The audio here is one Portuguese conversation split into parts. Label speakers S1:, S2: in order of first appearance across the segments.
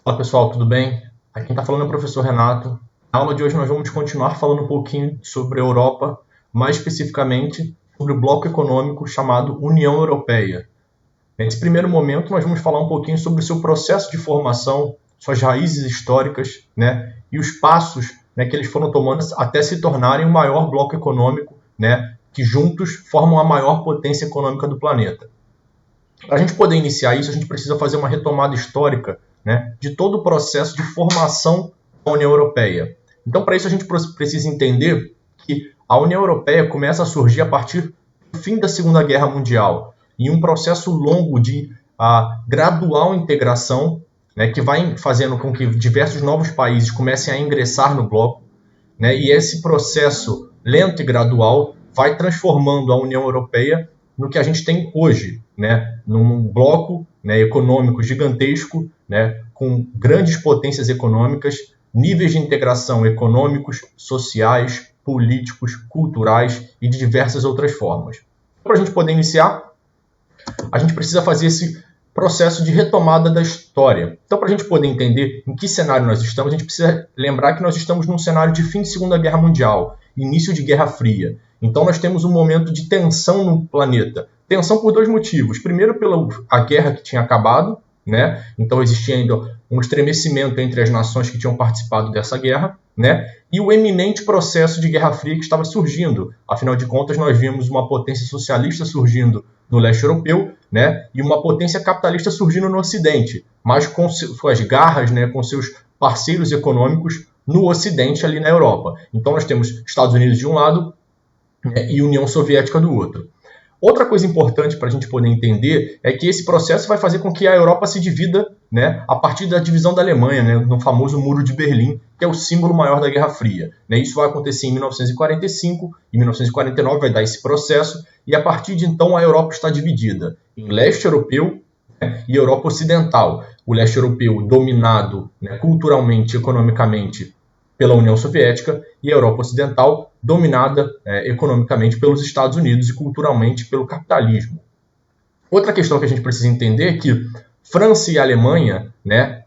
S1: Fala pessoal, tudo bem? Aqui quem está falando é o professor Renato. Na aula de hoje nós vamos continuar falando um pouquinho sobre a Europa, mais especificamente sobre o bloco econômico chamado União Europeia. Nesse primeiro momento nós vamos falar um pouquinho sobre o seu processo de formação, suas raízes históricas, né, e os passos, né, que eles foram tomando até se tornarem o maior bloco econômico, né, que juntos formam a maior potência econômica do planeta. Para a gente poder iniciar isso, a gente precisa fazer uma retomada histórica, né, de todo o processo de formação da União Europeia. Então, para isso, a gente precisa entender que a União Europeia começa a surgir a partir do fim da Segunda Guerra Mundial, em um processo longo de gradual integração, né, que vai fazendo com que diversos novos países comecem a ingressar no bloco, né, e esse processo lento e gradual vai transformando a União Europeia no que a gente tem hoje, né, num bloco, né, econômico gigantesco, né, com grandes potências econômicas, níveis de integração econômicos, sociais, políticos, culturais e de diversas outras formas. Para a gente poder iniciar, a gente precisa fazer esse processo de retomada da história. Então, para a gente poder entender em que cenário nós estamos, a gente precisa lembrar que nós estamos num cenário de fim de Segunda Guerra Mundial, início de Guerra Fria. Então, nós temos um momento de tensão no planeta. Tensão por dois motivos. Primeiro, pela a guerra que tinha acabado, né? Então, existia ainda um estremecimento entre as nações que tinham participado dessa guerra, né? E o eminente processo de Guerra Fria que estava surgindo. Afinal de contas, nós vimos uma potência socialista surgindo no leste europeu, né, e uma potência capitalista surgindo no Ocidente, mas com suas garras, né, com seus parceiros econômicos no Ocidente, ali na Europa. Então nós temos Estados Unidos de um lado, né, e União Soviética do outro. Outra coisa importante para a gente poder entender é que esse processo vai fazer com que a Europa se divida, né, a partir da divisão da Alemanha, né, no famoso Muro de Berlim, que é o símbolo maior da Guerra Fria. Né. Isso vai acontecer em 1945, em 1949 vai dar esse processo, e a partir de então a Europa está dividida em leste europeu, né, e Europa ocidental. O leste europeu dominado, né, culturalmente, economicamente, pela União Soviética, e a Europa Ocidental dominada economicamente pelos Estados Unidos e culturalmente pelo capitalismo. Outra questão que a gente precisa entender é que França e Alemanha, né,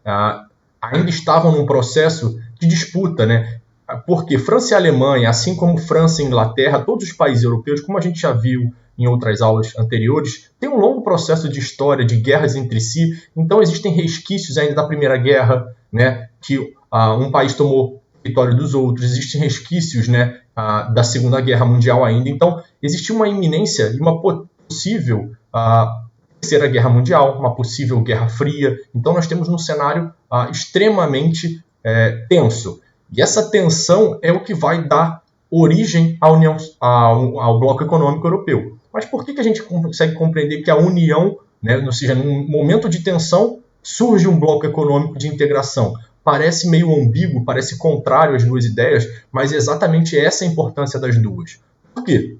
S1: ainda estavam num processo de disputa, né, porque França e Alemanha, assim como França e Inglaterra, todos os países europeus, como a gente já viu em outras aulas anteriores, tem um longo processo de história, de guerras entre si, então existem resquícios ainda da Primeira Guerra, né, que um país tomou território dos outros, existem resquícios, né, da Segunda Guerra Mundial ainda, então existe uma iminência e uma possível Terceira Guerra Mundial, uma possível Guerra Fria, então nós temos um cenário extremamente tenso, e essa tensão é o que vai dar origem ao bloco econômico europeu. Mas por que a gente consegue compreender que a União, né, ou seja, num momento de tensão, surge um bloco econômico de integração? Parece meio ambíguo, parece contrário às duas ideias, mas é exatamente essa a importância das duas. Por quê?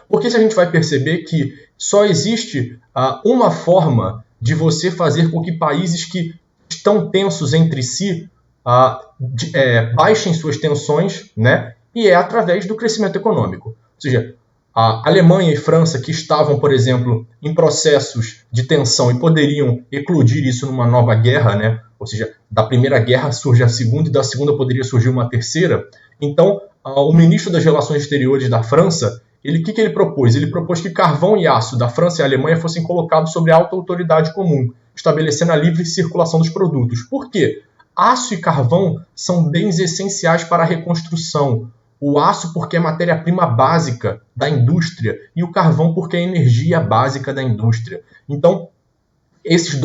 S1: Porque se a gente vai perceber que só existe uma forma de você fazer com que países que estão tensos entre si baixem suas tensões, né? E é através do crescimento econômico. Ou seja, a Alemanha e França, que estavam, por exemplo, em processos de tensão e poderiam eclodir isso numa nova guerra, né? Ou seja, da primeira guerra surge a segunda e da segunda poderia surgir uma terceira. Então, o ministro das Relações Exteriores da França, o que ele propôs? Ele propôs que carvão e aço da França e Alemanha fossem colocados sobre alta autoridade comum, estabelecendo a livre circulação dos produtos. Por quê? Aço e carvão são bens essenciais para a reconstrução. O aço porque é matéria-prima básica da indústria e o carvão porque é energia básica da indústria. Então, essas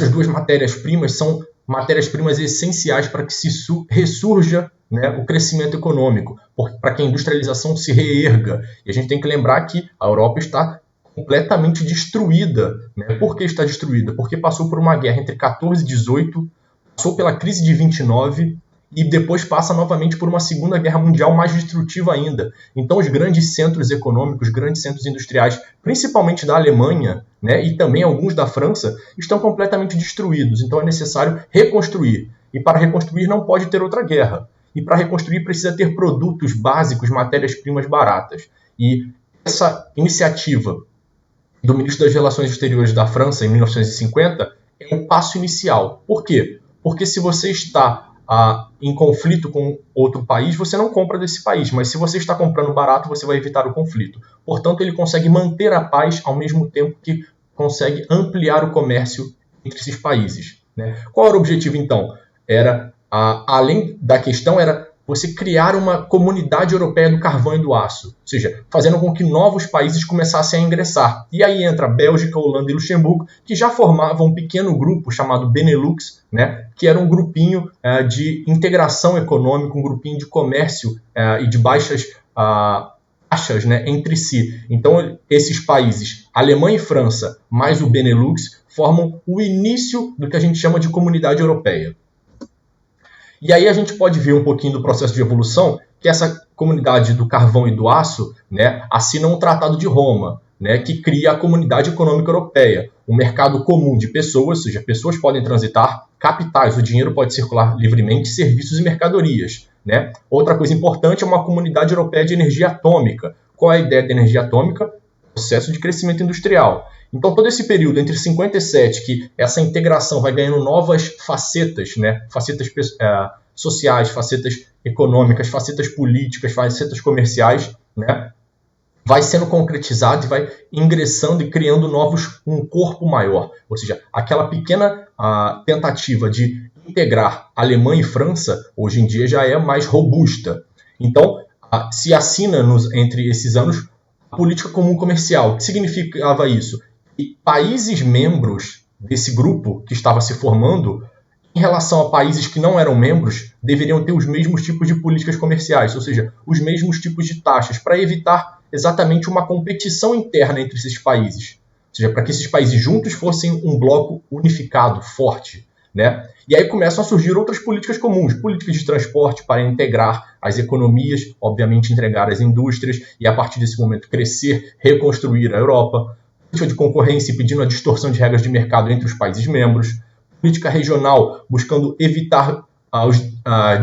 S1: duas matérias-primas são matérias-primas essenciais para que se ressurja, né, o crescimento econômico, para que a industrialização se reerga. E a gente tem que lembrar que a Europa está completamente destruída. Né? Por que está destruída? Porque passou por uma guerra entre 14 e 18, passou pela crise de 29 e depois passa novamente por uma Segunda Guerra Mundial mais destrutiva ainda. Então os grandes centros econômicos, grandes centros industriais, principalmente da Alemanha, né, e também alguns da França, estão completamente destruídos. Então é necessário reconstruir. E para reconstruir não pode ter outra guerra. E para reconstruir precisa ter produtos básicos, matérias-primas baratas. E essa iniciativa do ministro das Relações Exteriores da França, em 1950, é o passo inicial. Por quê? Porque se você está em conflito com outro país, você não compra desse país, mas se você está comprando barato, você vai evitar o conflito. Portanto, ele consegue manter a paz ao mesmo tempo que consegue ampliar o comércio entre esses países, né? Qual era o objetivo, então? Além da questão, era você criar uma comunidade europeia do carvão e do aço, ou seja, fazendo com que novos países começassem a ingressar. E aí entra Bélgica, Holanda e Luxemburgo, que já formavam um pequeno grupo chamado Benelux, né, que era um grupinho de integração econômica, um grupinho de comércio e de baixas taxas, né, entre si. Então, esses países, Alemanha e França, mais o Benelux, formam o início do que a gente chama de comunidade europeia. E aí a gente pode ver um pouquinho do processo de evolução, que essa comunidade do carvão e do aço, né, assina um Tratado de Roma, né, que cria a Comunidade Econômica Europeia, um mercado comum de pessoas, ou seja, pessoas podem transitar, capitais, o dinheiro pode circular livremente, serviços e mercadorias, né? Outra coisa importante é uma Comunidade Europeia de Energia Atômica. Qual é a ideia da energia atômica? Processo de crescimento industrial. Então, todo esse período entre 57, que essa integração vai ganhando novas facetas, né? Facetas sociais, facetas econômicas, facetas políticas, facetas comerciais, né? Vai sendo concretizado e vai ingressando e criando um corpo maior. Ou seja, aquela pequena tentativa de integrar Alemanha e França, hoje em dia já é mais robusta. Então, se assina entre esses anos a política comum comercial. O que significava isso? E países membros desse grupo que estava se formando, em relação a países que não eram membros, deveriam ter os mesmos tipos de políticas comerciais, ou seja, os mesmos tipos de taxas, para evitar exatamente uma competição interna entre esses países. Ou seja, para que esses países juntos fossem um bloco unificado, forte, né? E aí começam a surgir outras políticas comuns, políticas de transporte para integrar as economias, obviamente integrar as indústrias, e a partir desse momento crescer, reconstruir a Europa, política de concorrência pedindo a distorção de regras de mercado entre os países membros, política regional buscando evitar os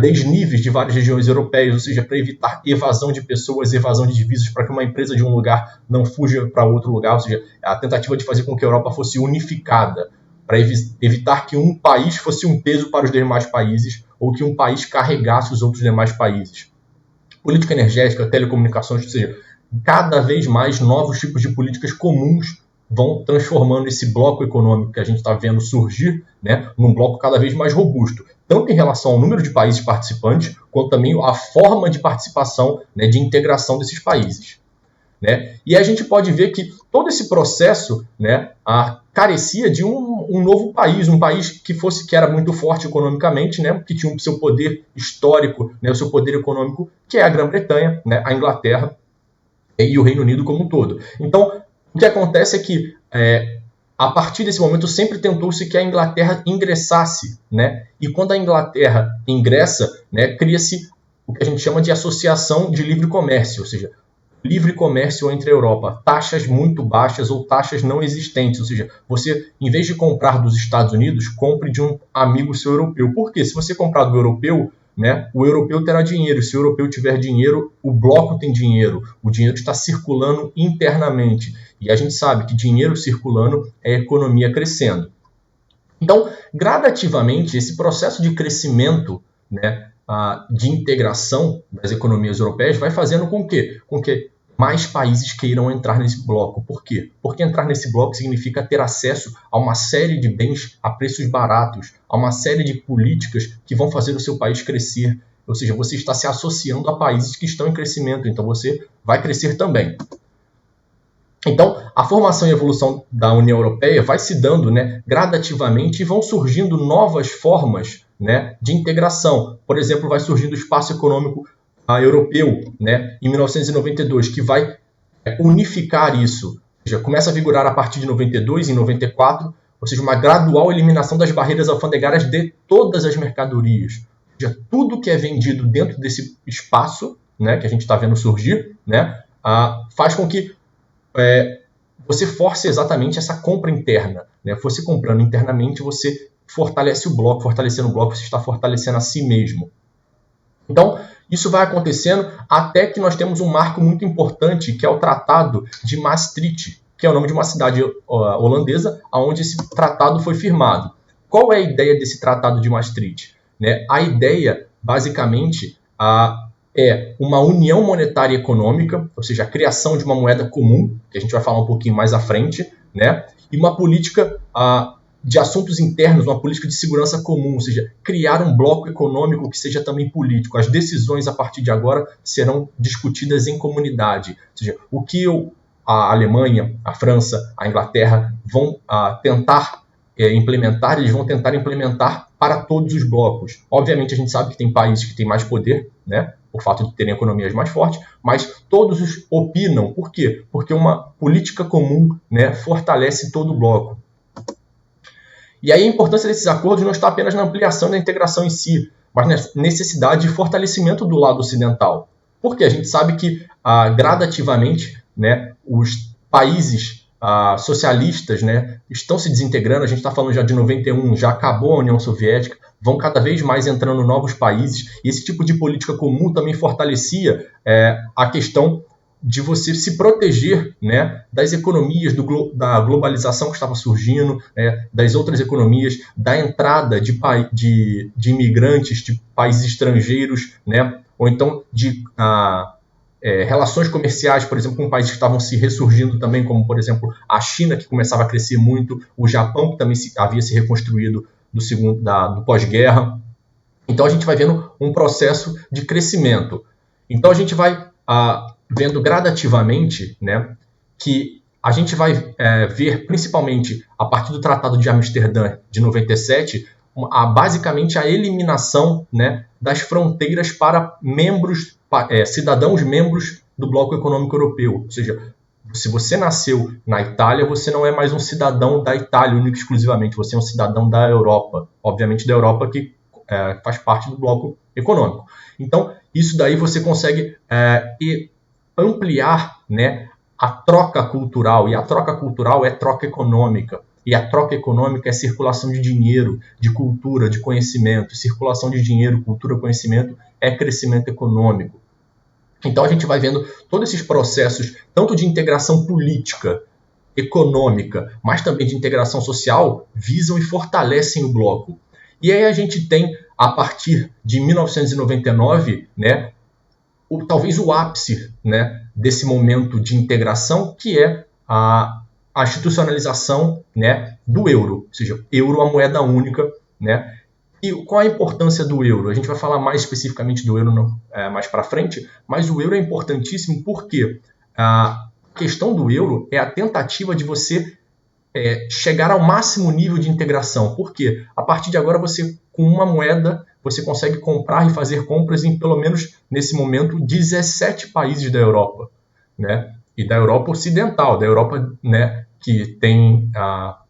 S1: desníveis de várias regiões europeias, ou seja, para evitar evasão de pessoas, evasão de divisas, para que uma empresa de um lugar não fuja para outro lugar, ou seja, a tentativa de fazer com que a Europa fosse unificada, para evitar que um país fosse um peso para os demais países, ou que um país carregasse os outros demais países. Política energética, telecomunicações, ou seja, cada vez mais novos tipos de políticas comuns vão transformando esse bloco econômico que a gente está vendo surgir, né, num bloco cada vez mais robusto, tanto em relação ao número de países participantes, quanto também a forma de participação, né, de integração desses países, né? E a gente pode ver que todo esse processo, né, carecia de um novo país, um país que era muito forte economicamente, né, que tinha o seu poder histórico, né, o seu poder econômico, que é a Grã-Bretanha, né, a Inglaterra e o Reino Unido como um todo. Então, o que acontece é que, a partir desse momento, sempre tentou-se que a Inglaterra ingressasse, né? E quando a Inglaterra ingressa, né, cria-se o que a gente chama de associação de livre comércio, ou seja, livre comércio entre a Europa, taxas muito baixas ou taxas não existentes, ou seja, você, em vez de comprar dos Estados Unidos, compre de um amigo seu europeu. Por quê? Se você comprar do europeu, né, o europeu terá dinheiro. Se o europeu tiver dinheiro, o bloco tem dinheiro. O dinheiro está circulando internamente. E a gente sabe que dinheiro circulando é economia crescendo. Então, gradativamente, esse processo de crescimento, né, de integração das economias europeias vai fazendo com que mais países queiram entrar nesse bloco. Por quê? Porque entrar nesse bloco significa ter acesso a uma série de bens a preços baratos, a uma série de políticas que vão fazer o seu país crescer. Ou seja, você está se associando a países que estão em crescimento, então você vai crescer também. Então, a formação e evolução da União Europeia vai se dando, né, gradativamente, e vão surgindo novas formas, né, de integração. Por exemplo, vai surgindo o espaço econômico europeu, né, em 1992, que vai unificar isso. Ou seja, começa a vigorar a partir de 92 e 94, ou seja, uma gradual eliminação das barreiras alfandegárias de todas as mercadorias. Ou seja, tudo que é vendido dentro desse espaço, né, que a gente está vendo surgir, né, faz com que você force exatamente essa compra interna, né? Você comprando internamente, você fortalece o bloco, fortalecendo o bloco, você está fortalecendo a si mesmo. Então, isso vai acontecendo até que nós temos um marco muito importante, que é o Tratado de Maastricht, que é o nome de uma cidade holandesa, onde esse tratado foi firmado. qual é a ideia desse Tratado de Maastricht? Né? A ideia, basicamente, é uma união monetária e econômica, ou seja, a criação de uma moeda comum, que a gente vai falar um pouquinho mais à frente, né? E uma política de assuntos internos, uma política de segurança comum, ou seja, criar um bloco econômico que seja também político. As decisões, a partir de agora, serão discutidas em comunidade. Ou seja, o que a Alemanha, a França, a Inglaterra vão tentar implementar, eles vão tentar implementar para todos os blocos. Obviamente, a gente sabe que tem países que têm mais poder, né, por fato de terem economias mais fortes, mas todos opinam. Por quê? Porque uma política comum, né, fortalece todo o bloco. E aí a importância desses acordos não está apenas na ampliação da integração em si, mas na necessidade de fortalecimento do lado ocidental. Porque a gente sabe que, gradativamente, né, os países socialistas, né, estão se desintegrando. A gente está falando já de 91, já acabou a União Soviética, vão cada vez mais entrando novos países, e esse tipo de política comum também fortalecia a questão de você se proteger, né, das economias da globalização que estava surgindo, né, das outras economias, da entrada de imigrantes de países estrangeiros, né, ou então de relações comerciais, por exemplo, com países que estavam se ressurgindo também, como, por exemplo, a China, que começava a crescer muito, o Japão, que também havia se reconstruído do pós-guerra. Então, a gente vai vendo um processo de crescimento. Então, a gente vai vendo gradativamente, né, que a gente vai ver, principalmente a partir do Tratado de Amsterdã de 97, basicamente a eliminação, né, das fronteiras para cidadãos membros do Bloco Econômico Europeu. Ou seja, se você nasceu na Itália, você não é mais um cidadão da Itália, único e exclusivamente, você é um cidadão da Europa, obviamente da Europa que faz parte do Bloco Econômico. Então, isso daí você consegue ampliar, né, a troca cultural, e a troca cultural é troca econômica. E a troca econômica é circulação de dinheiro, de cultura, de conhecimento. Circulação de dinheiro, cultura, conhecimento é crescimento econômico. Então a gente vai vendo todos esses processos, tanto de integração política, econômica, mas também de integração social, visam e fortalecem o bloco. E aí a gente tem, a partir de 1999, né, talvez o ápice, né, desse momento de integração, que é a institucionalização, né, do euro, ou seja, euro, a moeda única, né? E qual a importância do euro? A gente vai falar mais especificamente do euro mais para frente, mas o euro é importantíssimo porque a questão do euro é a tentativa de você chegar ao máximo nível de integração. Por quê? A partir de agora, com uma moeda, você consegue comprar e fazer compras em, pelo menos nesse momento, 17 países da Europa, né? E da Europa Ocidental, da Europa, né, que tem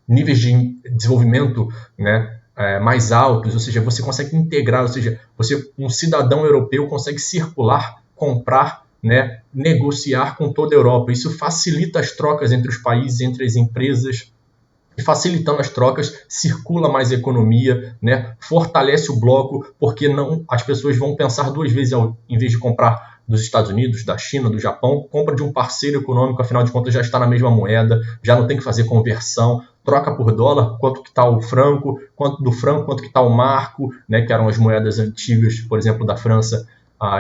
S1: níveis de desenvolvimento, né, mais altos, ou seja, você consegue integrar, ou seja, um cidadão europeu consegue circular, comprar, né, negociar com toda a Europa. Isso facilita as trocas entre os países, entre as empresas, e facilitando as trocas, circula mais a economia, né, fortalece o bloco, porque as pessoas vão pensar duas vezes, em vez de comprar dos Estados Unidos, da China, do Japão, compra de um parceiro econômico, afinal de contas já está na mesma moeda, já não tem que fazer conversão, troca por dólar, quanto que está o franco, quanto que está o marco, né, que eram as moedas antigas, por exemplo, da França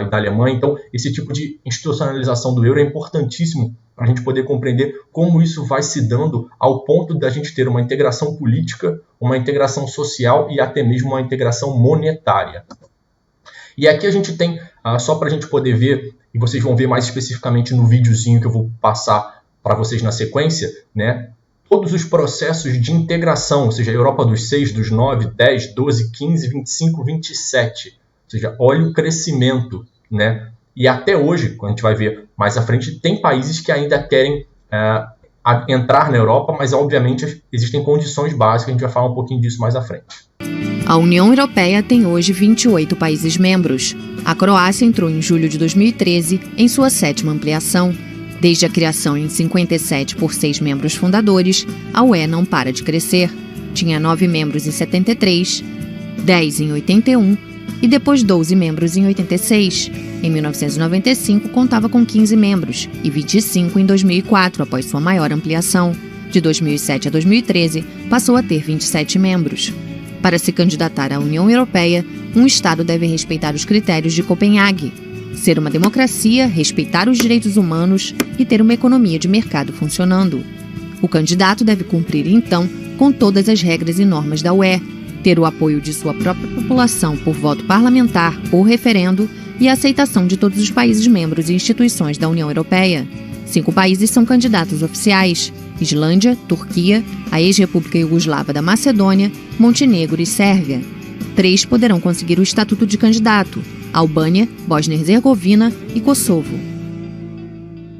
S1: e da Alemanha. Então, esse tipo de institucionalização do euro é importantíssimo para a gente poder compreender como isso vai se dando ao ponto da gente ter uma integração política, uma integração social e até mesmo uma integração monetária. E aqui a gente tem, só para a gente poder ver, e vocês vão ver mais especificamente no videozinho que eu vou passar para vocês na sequência, né, todos os processos de integração, ou seja, a Europa dos 6, dos 9, 10, 12, 15, 25, 27. Ou seja, olha o crescimento, né? E até hoje, quando a gente vai ver mais à frente, tem países que ainda querem entrar na Europa, mas obviamente existem condições básicas, a gente vai falar um pouquinho disso mais à frente.
S2: A União Europeia tem hoje 28 países membros. A Croácia entrou em julho de 2013 em sua 7ª ampliação. Desde a criação em 57 por 6 membros fundadores, a UE não para de crescer. Tinha 9 membros em 73, 10 em 81 e depois 12 membros em 86. Em 1995, contava com 15 membros e 25 em 2004, após sua maior ampliação. De 2007 a 2013, passou a ter 27 membros. Para se candidatar à União Europeia, um Estado deve respeitar os critérios de Copenhague, ser uma democracia, respeitar os direitos humanos e ter uma economia de mercado funcionando. O candidato deve cumprir, então, com todas as regras e normas da UE, ter o apoio de sua própria população por voto parlamentar ou referendo e a aceitação de todos os países membros e instituições da União Europeia. 5 países são candidatos oficiais: Islândia, Turquia, a ex-República Iugoslava da Macedônia, Montenegro e Sérvia. 3 poderão conseguir o estatuto de candidato: Albânia, Bósnia e Herzegovina e Kosovo.